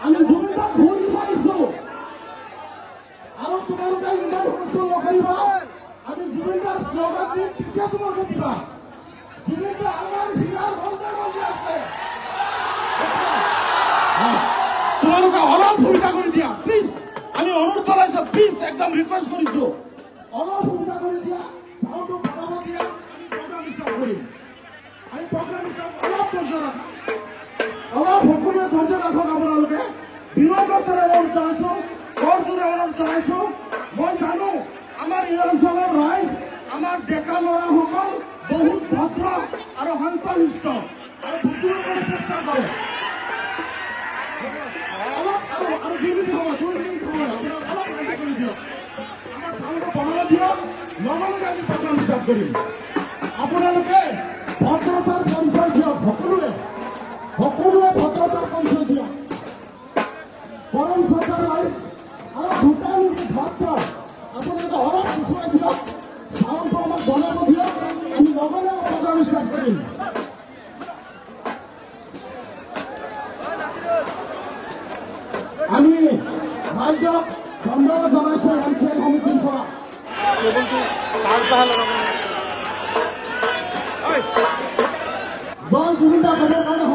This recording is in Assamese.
আমি জুবিনদাক ভুল পাইছো আৰু তোমালোকে ইমান কষ্ট নকৰিবা আমি জুবিনদাৰ শ্লোগান দিম তেতিয়া তোমালোকে দিবা জুবিনদা আমাৰ হীৰাৰ বন্ধে বন্ধে আছে তোমালোকে অলপ সুবিধা কৰি দিয়া প্লিজ আমি অনুৰোধ জনাইছো প্লিজ একদম ৰিকুৱেষ্ট কৰিছো অলপ সুবিধা কৰি দিয়া চাউণ্ডটো বঢ়াব দিয়া আমি প্ৰগ্ৰাম ষ্টাৰ্ট কৰিম আমি প্ৰগ্ৰাম ষ্টাৰ্ট অলপ ধৈৰ্য ৰাখা অলপ সকলোৱে ধৈৰ্য ৰাখক আপোনালোকে বিনম্ৰতাৰে অনুৰোধ জনাইছো কৰজোৰে অনুৰোধ জনাইছো মই জানো আমাৰ এই অঞ্চলৰ ৰাইজ আমাৰ ডেকা ল'ৰাসকল বহুত ভদ্ৰ আৰু শান্তশিষ্ট আৰু বুজিব পৰা চেষ্টা কৰে অলপ আৰু 2 মিনিট সময় 2 মিনিট সময় অলপ ৰেডি কৰি দিয়ক আমাৰ চাউণ্ডটো বঢ়াব দিয়ক লগে লগে আমি প্ৰগ্ৰাম ষ্টাৰ্ট কৰিম আপোনালোকে ভদ্ৰতাৰ পৰিচয় দিয়ক সকলোৱে ভদ্ৰতাৰ পৰিচয় দিয়ক গৰম চৰকাৰ ৰাইজ আৰু ভূটান ভদ্ৰ আপোনালোকে অলপ পিছুৱাই দিয়ক চাউণ্ডটো আমাক বনাব দিয়ক আমি লগে লগে প্ৰগ্ৰাম ষ্টাৰ্ট কৰিম আমি ৰাইজক ধন্যবাদ জনাইছো এমচিএল সমিতিৰ পৰা জয় জুবিনদা ক'বৰ কাৰণে